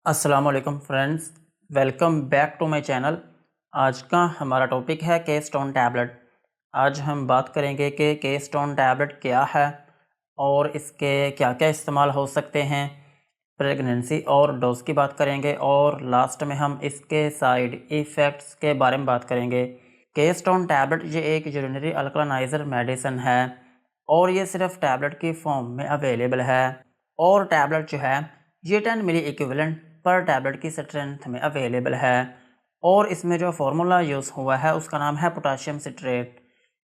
अस्सलाम वालेकुम friends, welcome back to my channel. आज का हमारा टॉपिक है के स्टोन टैबलेट। आज हम बात करेंगे कि के स्टोन टैबलेट क्या है और इसके क्या क्या इस्तेमाल हो सकते हैं। प्रेगनेंसी और डोज की बात करेंगे और लास्ट में हम इसके साइड इफ़ेक्ट्स के बारे में बात करेंगे। के स्टोन टैबलेट ये एक यूरिनरी अल्कलाइजर मेडिसिन है और ये सिर्फ टैबलेट की फॉर्म में अवेलेबल है। और टैबलेट जो है ये 10 मिली इक्विवेलेंट पर टैबलेट की स्ट्रेंथ में अवेलेबल है। और इसमें जो फार्मूला यूज़ हुआ है उसका नाम है पोटाशियम सिट्रेट।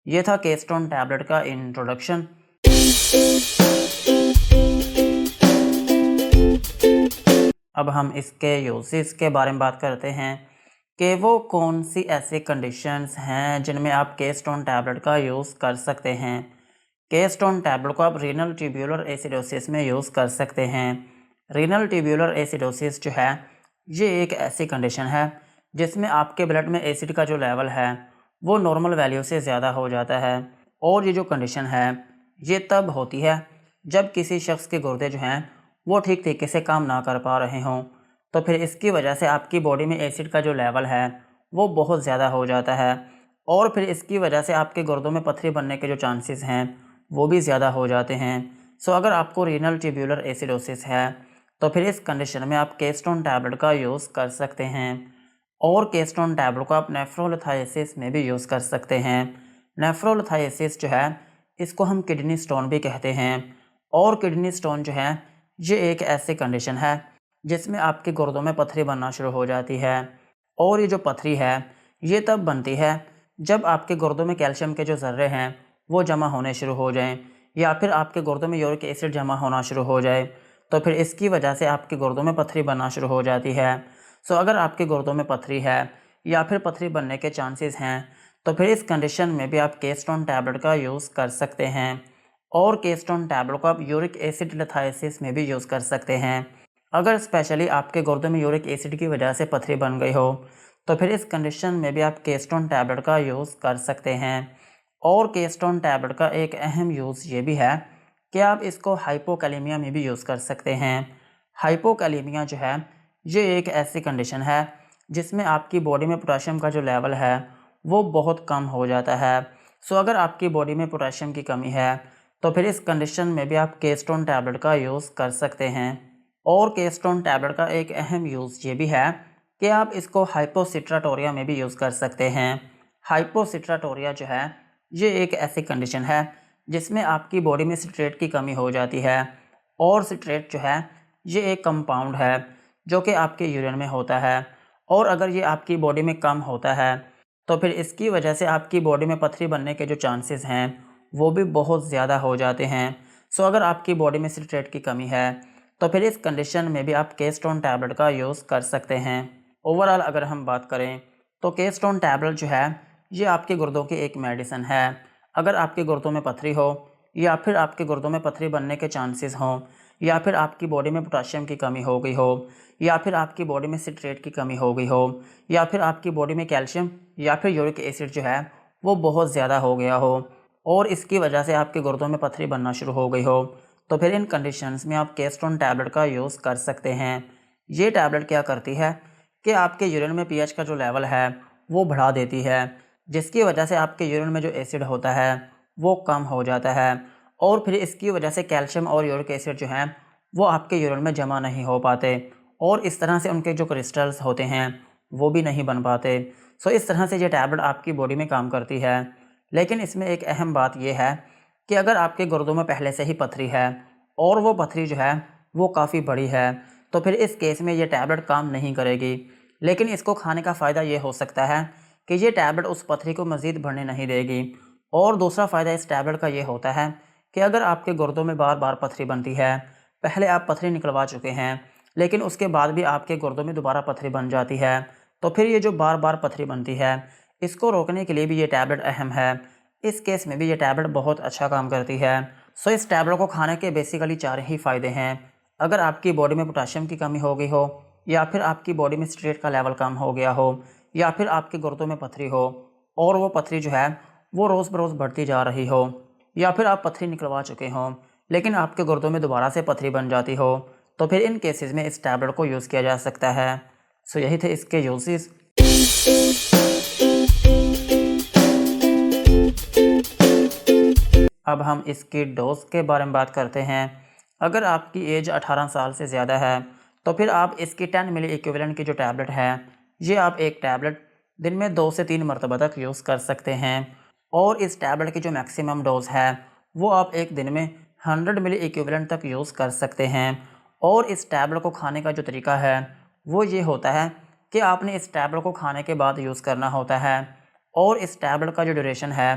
ये था के स्टोन टैबलेट का इंट्रोडक्शन। अब हम इसके यूजेस के बारे में बात करते हैं कि वो कौन सी ऐसी कंडीशंस हैं जिनमें आप के स्टोन टैबलेट का यूज़ कर सकते हैं। के स्टोन टैबलेट को आप रीनल ट्यूब्यूलर एसिडोसिस में यूज़ कर सकते हैं। रीनल ट्यूब्यूलर एसिडोसिस जो है ये एक ऐसी कंडीशन है जिसमें आपके ब्लड में एसिड का जो लेवल है वो नॉर्मल वैल्यू से ज़्यादा हो जाता है। और ये जो कंडीशन है ये तब होती है जब किसी शख्स के गुर्दे जो हैं वो ठीक तरीके से काम ना कर पा रहे हों, तो फिर इसकी वजह से आपकी बॉडी में एसिड का जो लेवल है वो बहुत ज़्यादा हो जाता है और फिर इसकी वजह से आपके गुर्दों में पथरी बनने के जो चांसेस हैं वो भी ज़्यादा हो जाते हैं। सो अगर आपको रीनल ट्यूब्यूलर एसिडोसिस है तो फिर इस कंडीशन में आप के स्टोन टैबलेट का यूज़ कर सकते हैं। और के स्टोन टैबलेट को आप नेफ्रोलिथाइसिस में भी यूज़ कर सकते हैं। नेफ्रोलिथाइसिस जो है इसको हम किडनी स्टोन भी कहते हैं। और किडनी स्टोन जो है ये एक ऐसी कंडीशन है जिसमें आपके गुर्दों में पथरी बनना शुरू हो जाती है। और ये जो पथरी है ये तब बनती है जब आपके गुर्दों में कैल्शियम के जो ज़र्रे हैं वो जमा होने शुरू हो जाएं या फिर आपके गुर्दों में यूरिक एसिड जमा होना शुरू हो जाए, तो फिर इसकी वजह से आपके गुर्दों में पथरी बनना शुरू हो जाती है। सो अगर आपके गुर्दों में पथरी है या फिर पथरी बनने के चांसेस हैं तो फिर इस कंडीशन में भी आप के स्टोन टैबलेट का यूज़ कर सकते हैं। और के स्टोन टैबलेट को आप यूरिक एसिड लिथाइसिस में भी यूज़ कर सकते हैं। अगर स्पेशली आपके गुर्दे में यूरिक एसिड की वजह से पथरी बन गई हो तो फिर इस कंडीशन में भी आप के स्टोन टैबलेट का यूज़ कर सकते हैं। और के स्टोन टैबलेट का एक अहम यूज़ ये भी है कि आप इसको हाइपोकैलेमिया में भी यूज़ कर सकते हैं। हाइपोकैलेमिया जो है ये एक ऐसी कंडीशन है जिसमें आपकी बॉडी में पोटाशियम का जो लेवल है वो बहुत कम हो जाता है। सो अगर आपकी बॉडी में पोटाशियम की कमी है तो फिर इस कंडीशन में भी आप के स्टोन टैबलेट का यूज़ कर सकते हैं। और के स्टोन टैबलेट का एक अहम यूज़ ये भी है कि आप इसको हाइपोसिट्राटोरिया में भी यूज़ कर सकते हैं। हाइपोसिट्राटोरिया जो है ये एक ऐसी कंडीशन है जिसमें आपकी बॉडी में सिट्रेट की कमी हो जाती है। और सिट्रेट जो है ये एक कंपाउंड है जो कि आपके यूरिन में होता है। और अगर ये आपकी बॉडी में कम होता है तो फिर इसकी वजह से आपकी बॉडी में पथरी बनने के जो चांसेस हैं वो भी बहुत ज़्यादा हो जाते हैं। सो अगर आपकी बॉडी में सिट्रेट की कमी है तो फिर इस कंडीशन में भी आप के स्टोन टैबलेट का यूज़ कर सकते हैं। ओवरऑल अगर हम बात करें तो के स्टोन टैबलेट जो है ये आपके गुर्दों की एक मेडिसिन है। अगर आपके गुर्दों में पथरी हो या फिर आपके गुर्दों में पथरी बनने के चांसेस हों या फिर आपकी बॉडी में पोटाशियम की कमी हो गई हो या फिर आपकी बॉडी में सिट्रेट की कमी हो गई हो या फिर आपकी बॉडी में कैल्शियम या फिर यूरिक एसिड जो है वो बहुत ज़्यादा हो गया हो और इसकी वजह से आपके गुर्दों में पथरी बनना शुरू हो गई हो, तो फिर इन कंडीशंस में आप के स्टोन टैबलेट का यूज़ कर सकते हैं। ये टैबलेट क्या करती है कि आपके यूरिन में पीएच का जो लेवल है वो बढ़ा देती है, जिसकी वजह से आपके यूरिन में जो एसिड होता है वो कम हो जाता है और फिर इसकी वजह से कैल्शियम और यूरिक एसिड जो हैं वो आपके यूरिन में जमा नहीं हो पाते और इस तरह से उनके जो क्रिस्टल्स होते हैं वो भी नहीं बन पाते। सो इस तरह से ये टैबलेट आपकी बॉडी में काम करती है। लेकिन इसमें एक अहम बात यह है कि अगर आपके गुर्दों में पहले से ही पथरी है और वो पथरी जो है वो काफ़ी बड़ी है तो फिर इस केस में ये टैबलेट काम नहीं करेगी। लेकिन इसको खाने का फ़ायदा ये हो सकता है कि ये टैबलेट उस पथरी को मज़ीद बढ़ने नहीं देगी। और दूसरा फ़ायदा इस टैबलेट का ये होता है कि अगर आपके गुर्दों में बार बार पथरी बनती है, पहले आप पथरी निकलवा चुके हैं लेकिन उसके बाद भी आपके गुर्दों में दोबारा पथरी बन जाती है, तो फिर ये जो बार बार पथरी बनती है इसको रोकने के लिए भी ये टैबलेट अहम है। इस केस में भी ये टैबलेट बहुत अच्छा काम करती है। सो इस टैबलेट को खाने के बेसिकली 4 ही फ़ायदे हैं। अगर आपकी बॉडी में पोटाशियम की कमी हो गई हो या फिर आपकी बॉडी में सिट्रेट का लेवल कम हो गया हो या फिर आपके गुर्दों में पथरी हो और वो पथरी जो है वो रोज़ बरोज़ बढ़ती जा रही हो या फिर आप पथरी निकलवा चुके हों लेकिन आपके गुर्दों में दोबारा से पथरी बन जाती हो, तो फिर इन केसेस में इस टैबलेट को यूज़ किया जा सकता है। सो यही थे इसके यूजेस। अब हम इसकी डोज के बारे में बात करते हैं। अगर आपकी एज 18 साल से ज़्यादा है तो फिर आप इसकी 10 मिली इक्विवेलेंट की जो टैबलेट है, ये आप एक टैबलेट दिन में 2 से 3 मरतबा तक यूज़ कर सकते हैं। और इस टैबलेट की जो मैक्सिमम डोज है वो आप एक दिन में 100 मिली इक्विवेलेंट तक यूज़ कर सकते हैं। और इस टैबलेट को खाने का जो तरीका है वो ये होता है कि आपने इस टैबलेट को खाने के बाद यूज़ करना होता है। और इस टैबलेट का जो ड्यूरेशन है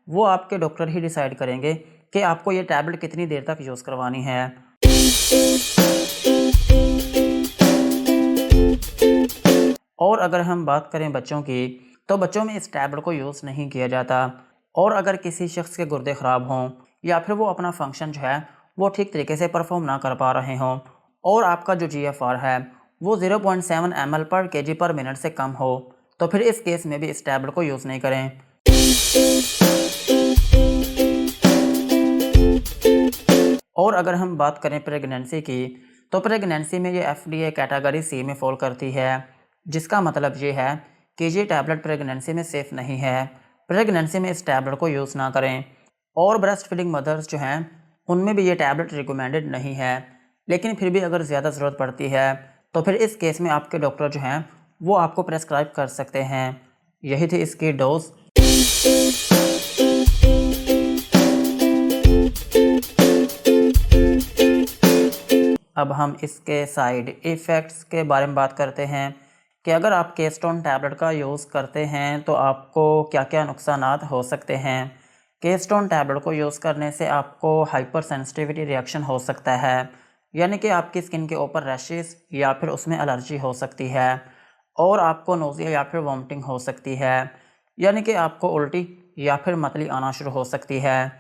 वो आपके डॉक्टर ही डिसाइड करेंगे कि आपको ये टैबलेट कितनी देर तक यूज़ करवानी है। और अगर हम बात करें बच्चों की, तो बच्चों में इस टैबलेट को यूज़ नहीं किया जाता। और अगर किसी शख्स के गुर्दे ख़राब हों या फिर वो अपना फंक्शन जो है वो ठीक तरीके से परफॉर्म ना कर पा रहे हों और आपका जो GFR है वो 0.7 ml/kg/मिनट से कम हो, तो फिर इस केस में भी इस टैबलेट को यूज़ नहीं करें। और अगर हम बात करें प्रेगनेंसी की, तो प्रेगनेंसी में ये FDA कैटेगरी C में फॉल करती है, जिसका मतलब ये है कि ये टैबलेट प्रेगनेंसी में सेफ़ नहीं है। प्रेगनेंसी में इस टैबलेट को यूज़ ना करें। और ब्रेस्ट फीडिंग मदर्स जो हैं उनमें भी ये टैबलेट रिकमेंडेड नहीं है, लेकिन फिर भी अगर ज़्यादा ज़रूरत पड़ती है तो फिर इस केस में आपके डॉक्टर जो हैं वो आपको प्रेस्क्राइब कर सकते हैं। यही थी इसकी डोज। अब हम इसके साइड इफ़ेक्ट्स के बारे में बात करते हैं कि अगर आप केस्टोन टैबलेट का यूज़ करते हैं तो आपको क्या क्या नुकसानात हो सकते हैं। केस्टोन टैबलेट को यूज़ करने से आपको हाइपर सेंसिटिविटी रिएक्शन हो सकता है, यानी कि आपकी स्किन के ऊपर रैशेस या फिर उसमें एलर्जी हो सकती है। और आपको नोज़िया या फिर वॉमिटिंग हो सकती है, यानी कि आपको उल्टी या फिर मतली आना शुरू हो सकती है।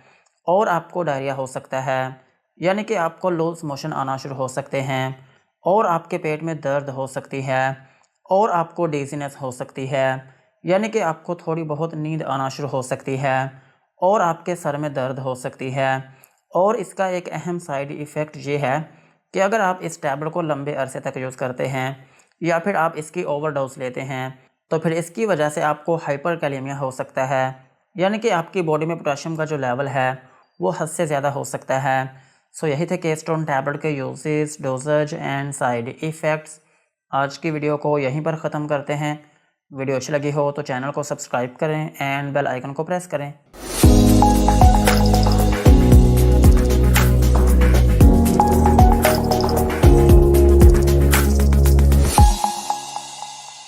और आपको डायरिया हो सकता है, यानी कि आपको लूज मोशन आना शुरू हो सकते हैं। और आपके पेट में दर्द हो सकती है। और आपको डिजीनेस हो सकती है, यानी कि आपको थोड़ी बहुत नींद आना शुरू हो सकती है। और आपके सर में दर्द हो सकती है। और इसका एक अहम साइड इफ़ेक्ट ये है कि अगर आप इस टैबलेट को लंबे अरसे तक यूज़ करते हैं या फिर आप इसकी ओवरडोज लेते हैं तो फिर इसकी वजह से आपको हाइपरकैलेमिया हो सकता है, यानी कि आपकी बॉडी में पोटेशियम का जो लेवल है वो हद से ज़्यादा हो सकता है। सो यही थे केस्टोन टैबलेट के uses, dosages and side effects. आज की वीडियो को यहीं पर ख़त्म करते हैं। वीडियो अच्छी लगी हो तो चैनल को सब्सक्राइब करें एंड बेल आइकन को प्रेस करें।